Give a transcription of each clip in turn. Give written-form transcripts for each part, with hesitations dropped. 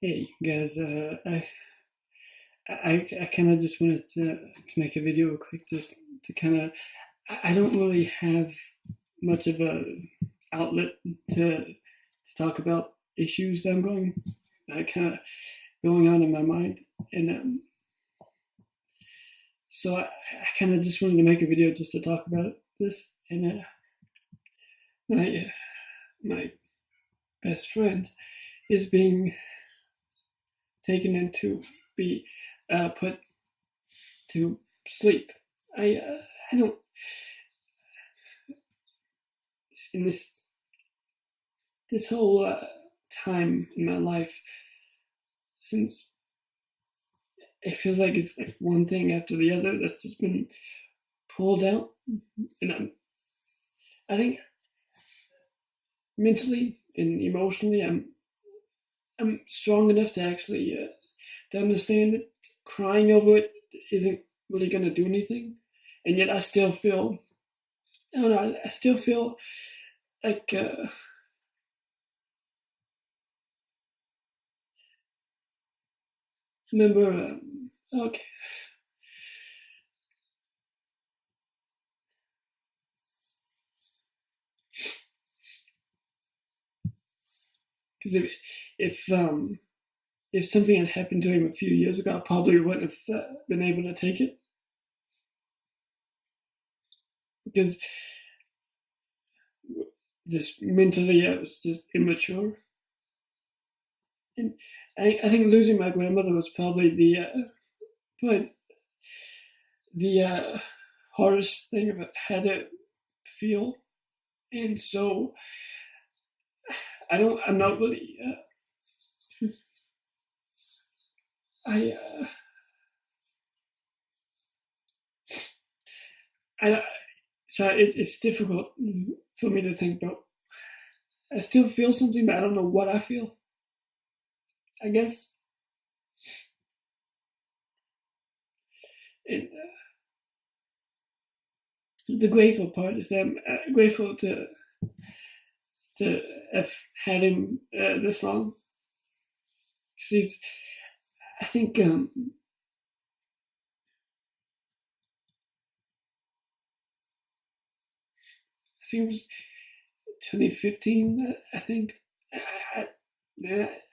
Hey guys, I kind of just wanted to make a video real quick, just to kind of I don't really have much of a outlet to talk about issues that I'm kind of going on in my mind, and so I kind of just wanted to make a video just to talk about this. And my best friend is being taken in to be put to sleep. I don't in this whole time in my life, since it feels like it's like one thing after the other that's just been pulled out, and I think mentally and emotionally I'm strong enough to actually to understand it. Crying over it isn't really going to do anything, and yet I still feel I don't know. I still feel like I remember. Okay, because if something had happened to him a few years ago, I probably wouldn't have been able to take it because just mentally I was just immature. And I think losing my grandmother was probably but the hardest thing I've had to feel. And so I'm not really, I, I, so it's difficult for me to think about. I still feel something, but I don't know what I feel. I guess, and the grateful part is that I'm grateful to have had him this long. 'Cause I think, I think it was 2015. I think I, I,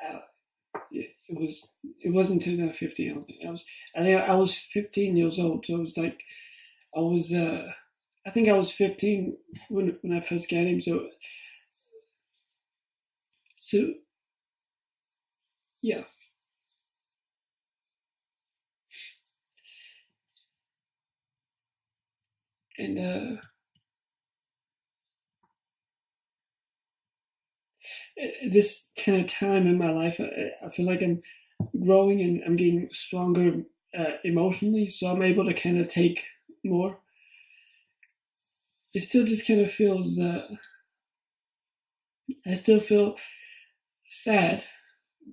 I, it wasn't 2015. I don't think I was 15 years old, so it was like I was I think I was 15 when I first got him. So yeah, and this kind of time in my life, I feel like I'm growing and I'm getting stronger emotionally, so I'm able to kind of take more. It still just kind of feels. I still feel sad,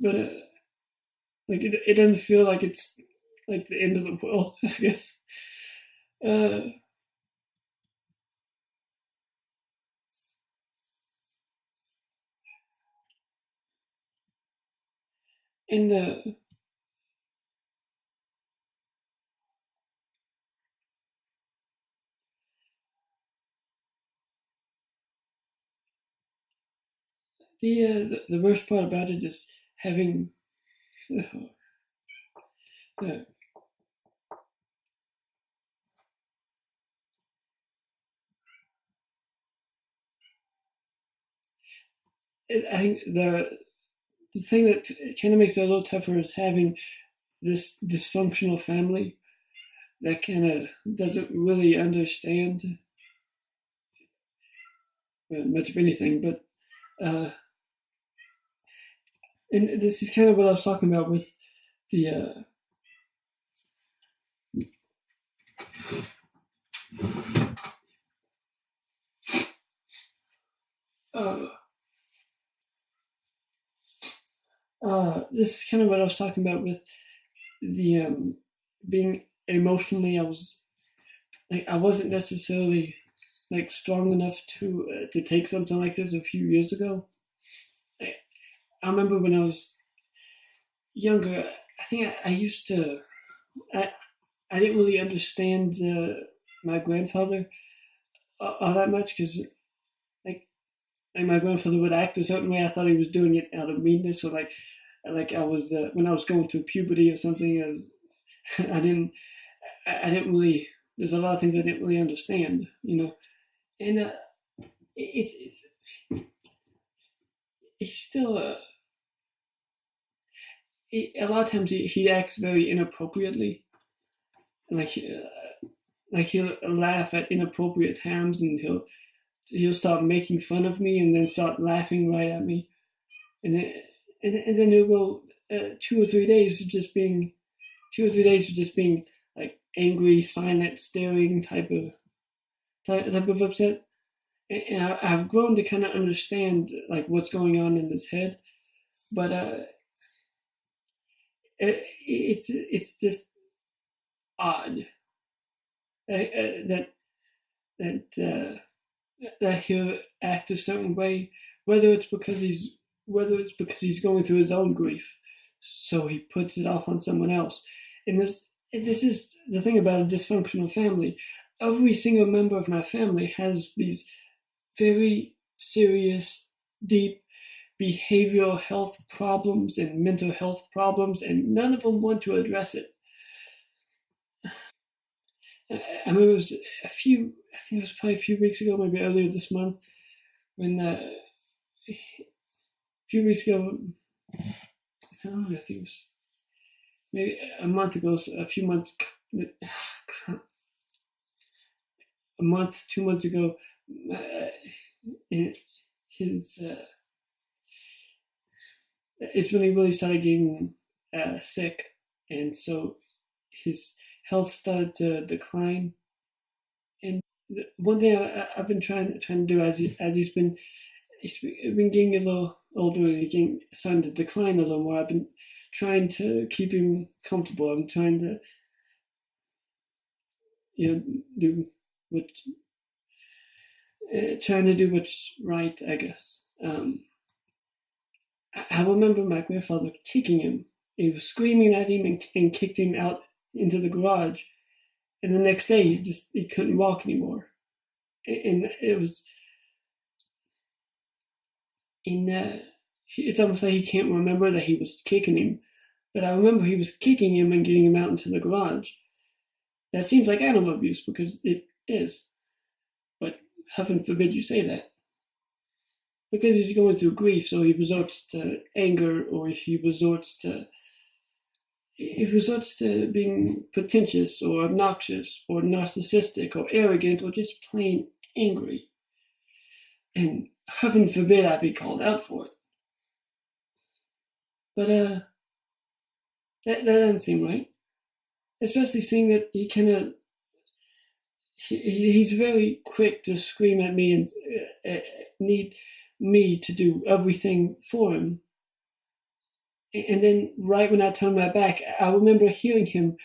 but like it doesn't feel like it's like the end of the world. I guess. Uh, and the worst part about it is having. Uh, I think the thing that kind of makes it a little tougher is having this dysfunctional family that kind of doesn't really understand much of anything. But and this is kind of what I was talking about with the uh, this is kind of what I was talking about with the being emotionally. I was like I wasn't necessarily like strong enough to take something like this a few years ago. I, I remember when I was younger, I think I used to. I, I didn't really understand my grandfather all that much because like like my grandfather would act a certain way. I thought he was doing it out of meanness, or like I was when I was going through puberty or something. I didn't I didn't really. There's a lot of things I didn't really understand, and it's he's still a lot of times he acts very inappropriately, like he'll laugh at inappropriate times, and he'll start making fun of me, and then start laughing right at me, and then and then it'll go 2 or 3 days of just being 2 or 3 days of just being like angry, silent, staring type of upset. And I've grown to kind of understand like what's going on in his head, but it's just odd that that that he'll act a certain way, whether it's because he's going through his own grief, so he puts it off on someone else. And this is the thing about a dysfunctional family. Every single member of my family has these very serious, deep behavioral health problems and mental health problems, and none of them want to address it. I mean, it was I think it was probably a few weeks ago, maybe earlier this month, when a few weeks ago, I don't know, I think it was maybe a month ago, a few months, a month, 2 months ago, his it's when he really started getting sick, and so his health started to decline. And one thing I've been trying to do as he's been getting a little older and getting starting to decline a little more. I've been trying to keep him comfortable. I'm trying to do what trying to do what's right, I guess. I remember my grandfather kicking him. He was screaming at him and kicked him out into the garage. And the next day, he couldn't walk anymore. And it was in it's almost like he can't remember that he was kicking him, but I remember he was kicking him and getting him out into the garage. That seems like animal abuse because it is, but heaven forbid you say that. Because he's going through grief, so he resorts to anger, or he resorts to being pretentious or obnoxious or narcissistic or arrogant or just plain angry. And heaven forbid I be called out for it. But that doesn't seem right. Especially seeing that he's very quick to scream at me and need me to do everything for him. And then right when I turned my back, I remember hearing him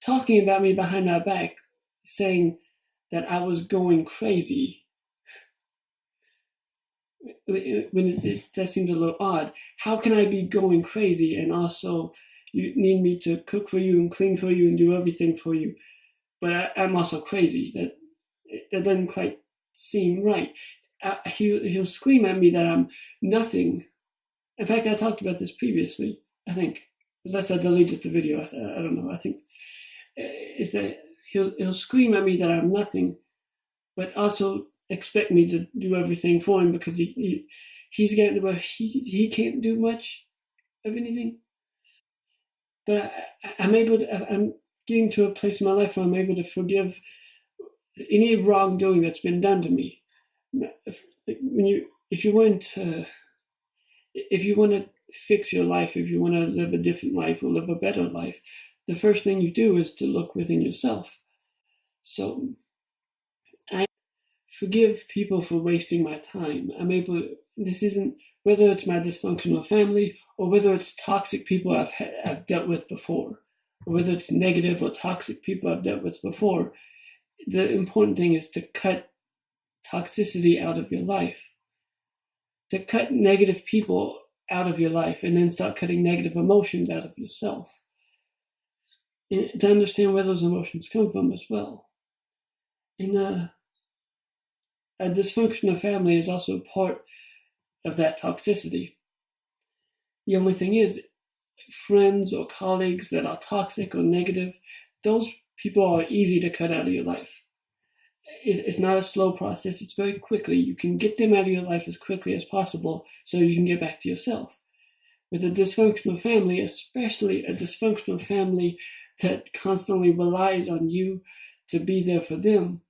talking about me behind my back, saying that I was going crazy. That seemed a little odd. How can I be going crazy and also you need me to cook for you and clean for you and do everything for you, but I'm also crazy? That doesn't quite seem right. He'll scream at me that I'm nothing. In fact, I talked about this previously, I think, unless I deleted the video. I don't know. I think is that he'll scream at me that I'm nothing, but also expect me to do everything for him because he's getting where he can't do much of anything. But I'm getting to a place in my life where I'm able to forgive any wrongdoing that's been done to me. If you want to fix your life, if you want to live a different life or live a better life, the first thing you do is to look within yourself. So I forgive people for wasting my time. This isn't, whether it's my dysfunctional family or whether it's toxic people I've dealt with before, or whether it's negative or toxic people I've dealt with before. The important thing is to cut toxicity out of your life, to cut negative people out of your life and then start cutting negative emotions out of yourself. And to understand where those emotions come from as well. And a dysfunctional family is also part of that toxicity. The only thing is, friends or colleagues that are toxic or negative, those people are easy to cut out of your life. It's not a slow process, it's very quickly. You can get them out of your life as quickly as possible so you can get back to yourself. With a dysfunctional family, especially a dysfunctional family that constantly relies on you to be there for them,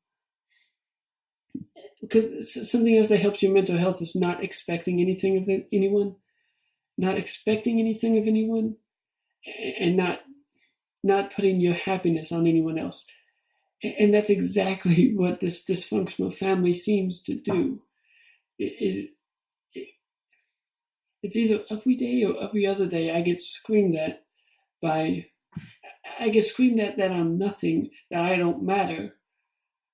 because something else that helps your mental health is not expecting anything of anyone, not expecting anything of anyone, and not putting your happiness on anyone else. And that's exactly what this dysfunctional family seems to do. It's either every day or every other day I get screamed at that I'm nothing, that I don't matter.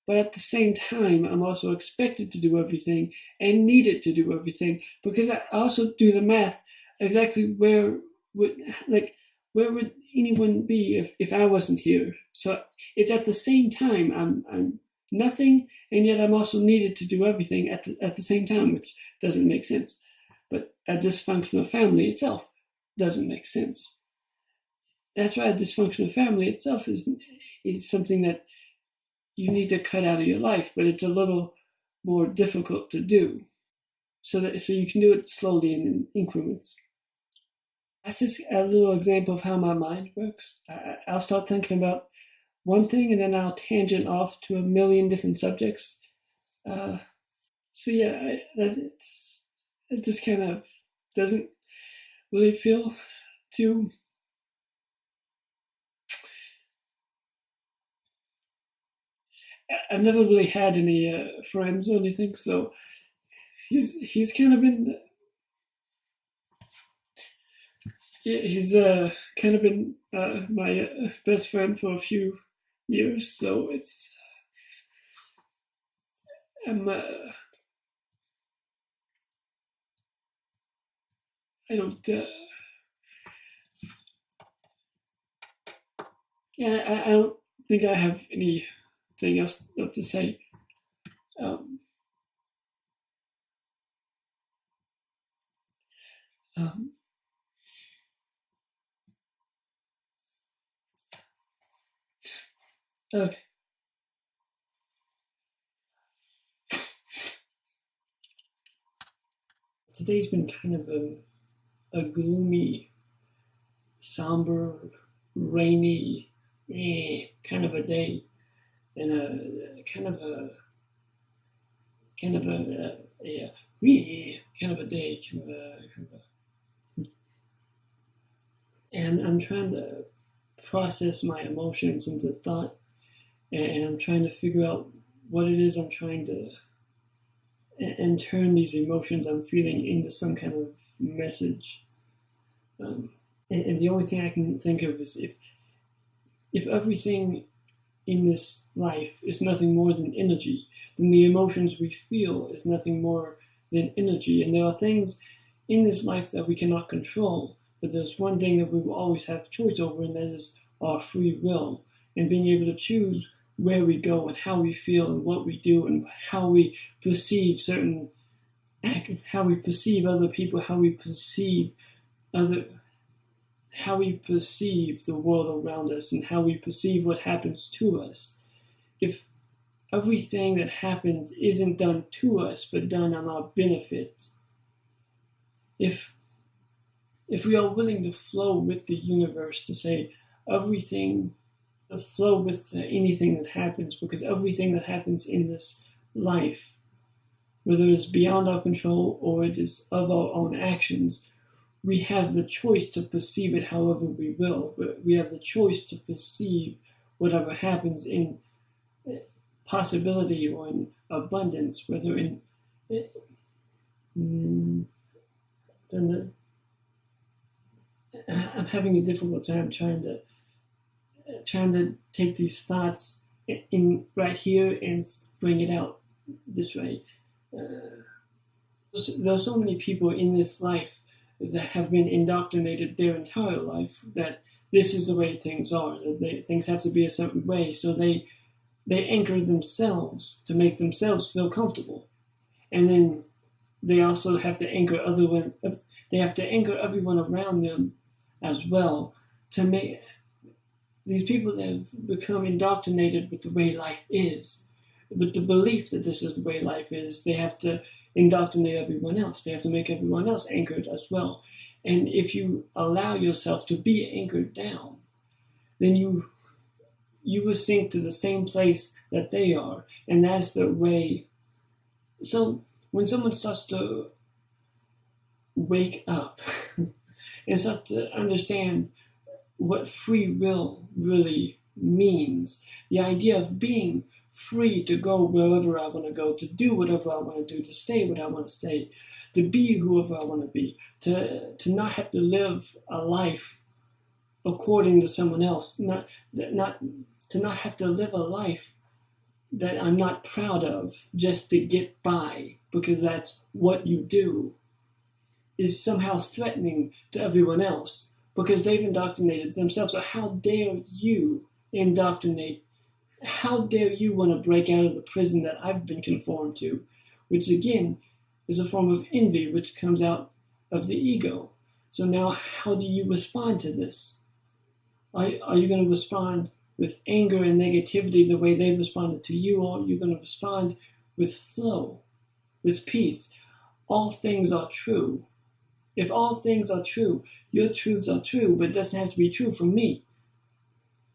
But at the same time, I'm also expected to do everything and needed to do everything, because I also do the math exactly where would anyone be if I wasn't here. So it's at the same time I'm nothing, and yet I'm also needed to do everything at the same time, which doesn't make sense. But a dysfunctional family itself doesn't make sense. That's why a dysfunctional family itself is something that you need to cut out of your life, but it's a little more difficult to do. So you can do it slowly and in increments. That's just a little example of how my mind works. I'll start thinking about one thing and then I'll tangent off to a million different subjects. So yeah, it just kind of doesn't really feel too. I've never really had any friends or anything, so he's kind of been he's kind of been my best friend for a few years. So I'm I don't yeah I don't think I have anything else to say. Um, um, okay. Today's been kind of a gloomy, somber, rainy kind of a day, and a kind of kind of a day, and I'm trying to process my emotions into thought, and I'm trying to figure out what it is I'm trying to, and turn these emotions I'm feeling into some kind of message. And the only thing I can think of is if everything in this life is nothing more than energy, then the emotions we feel is nothing more than energy. And there are things in this life that we cannot control, but there's one thing that we will always have choice over, and that is our free will, and being able to choose where we go and how we feel and what we do and how we perceive how we perceive other people, how we perceive the world around us, and how we perceive what happens to us. If everything that happens isn't done to us but done on our benefit, if we are willing to flow with the universe, to say everything, to flow with anything that happens, because everything that happens in this life, whether it's beyond our control or it is of our own actions, we have the choice to perceive it however we will. We have the choice to perceive whatever happens in possibility or in abundance, whether in I'm having a difficult time trying to take these thoughts in right here and bring it out this way. There are so many people in this life that have been indoctrinated their entire life that this is the way things are, that things have to be a certain way. So they anchor themselves to make themselves feel comfortable, and then they also have to anchor they have to anchor everyone around them as well, to make these people that have become indoctrinated with the way life is, with the belief that this is the way life is. They have to indoctrinate everyone else. They have to make everyone else anchored as well. And if you allow yourself to be anchored down, then you will sink to the same place that they are. And that's the way. So when someone starts to wake up and start to understand what free will really means, the idea of being free to go wherever I want to go, to do whatever I want to do, to say what I want to say, to be whoever I want to be, to not have to live a life according to someone else, to not have to live a life that I'm not proud of just to get by because that's what you do, is somehow threatening to everyone else because they've indoctrinated themselves. So how dare you indoctrinate? How dare you want to break out of the prison that I've been conformed to, which again is a form of envy, which comes out of the ego. So now how do you respond to this? Are you going to respond with anger and negativity the way they've responded to you, or are you going to respond with flow, with peace? All things are true. If all things are true, your truths are true, but it doesn't have to be true for me.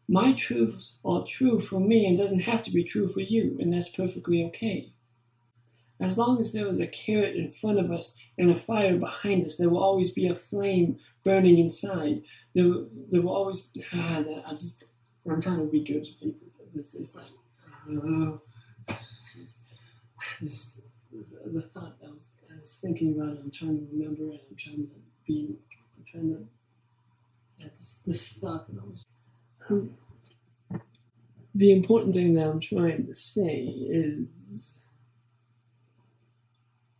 My truths are true for me and doesn't have to be true for you, and that's perfectly okay. As long as there is a carrot in front of us and a fire behind us, there will always be a flame burning inside. There will always. I'm trying to regurgitate this. It's like the thought that I was thinking about it. I'm trying to remember it. I'm trying to at this thought that I was. The important thing that I'm trying to say is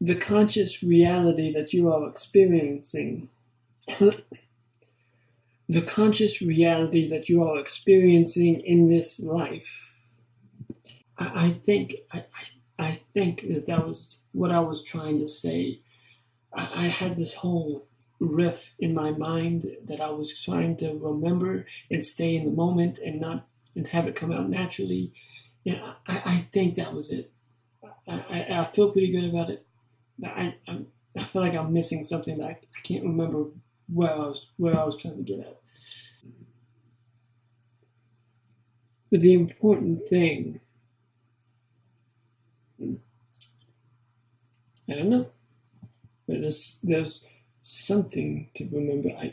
the conscious reality that you are experiencing. The conscious reality that you are experiencing in this life. I think that was what I was trying to say. I had this whole riff in my mind that I was trying to remember and stay in the moment and have it come out naturally. Yeah, I think that was it. I feel pretty good about it. I feel like I'm missing something that I can't remember where I was trying to get at. But the important thing, I don't know, but there's something to remember. I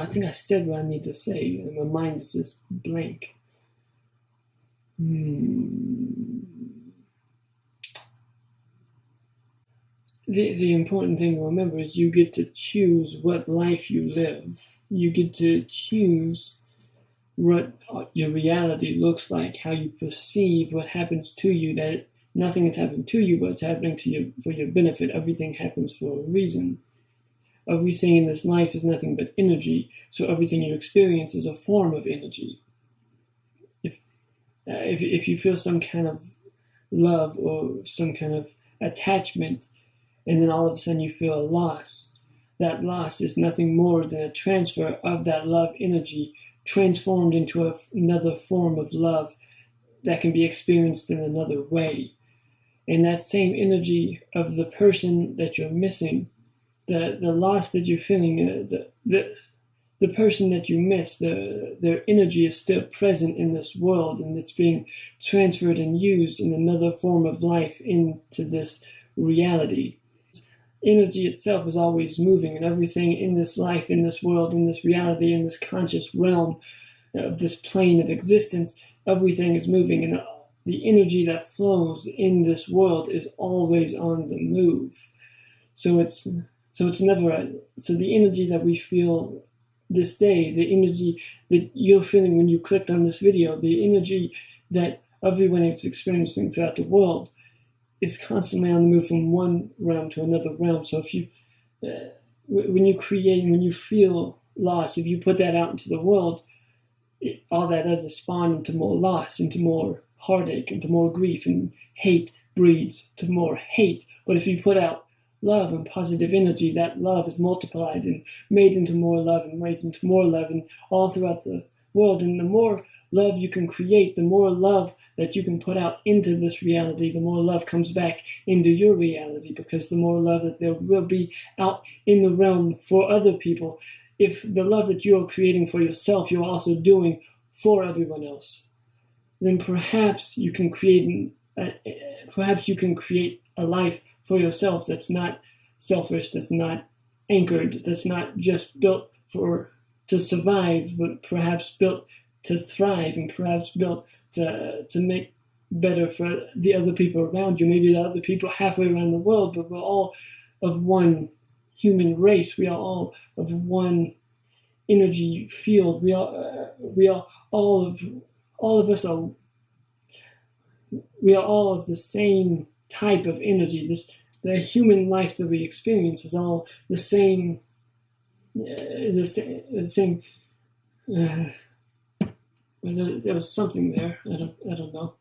think I said what I need to say, and my mind is just blank. The important thing to remember is you get to choose what life you live. You get to choose what your reality looks like, how you perceive what happens to you, that nothing is happening to you, but it's happening to you for your benefit. Everything happens for a reason. Everything in this life is nothing but energy, so everything you experience is a form of energy. If you feel some kind of love or some kind of attachment, and then all of a sudden you feel a loss, that loss is nothing more than a transfer of that love energy transformed into another form of love that can be experienced in another way. And that same energy of the person that you're missing, the loss that you're feeling, the person that you miss, their energy is still present in this world, and it's being transferred and used in another form of life into this reality. Energy itself is always moving, and everything in this life, in this world, in this reality, in this conscious realm of this plane of existence, everything is moving, and the energy that flows in this world is always on the move. So it's never so the energy that we feel this day, the energy that you're feeling when you clicked on this video, the energy that everyone is experiencing throughout the world, is constantly on the move from one realm to another realm. So if you, when you create, when you feel loss, if you put that out into the world, all that does is spawn into more loss, into more heartache, into more grief, and hate breeds to more hate. But if you put out love and positive energy, that love is multiplied and made into more love and made into more love, and all throughout the world. And the more love you can create, the more love that you can put out into this reality, the more love comes back into your reality, because the more love that there will be out in the realm for other people, if the love that you're creating for yourself, you're also doing for everyone else, then perhaps you can create a life for yourself that's not selfish, that's not anchored, that's not just built to survive, but perhaps built to thrive, and perhaps built to make better for the other people around you, maybe the other people halfway around the world. But we're all of one human race. We are all of one energy field. We are all of us are we are all of the same type of energy. The human life that we experience is all the same. The same. There was something there. I don't know.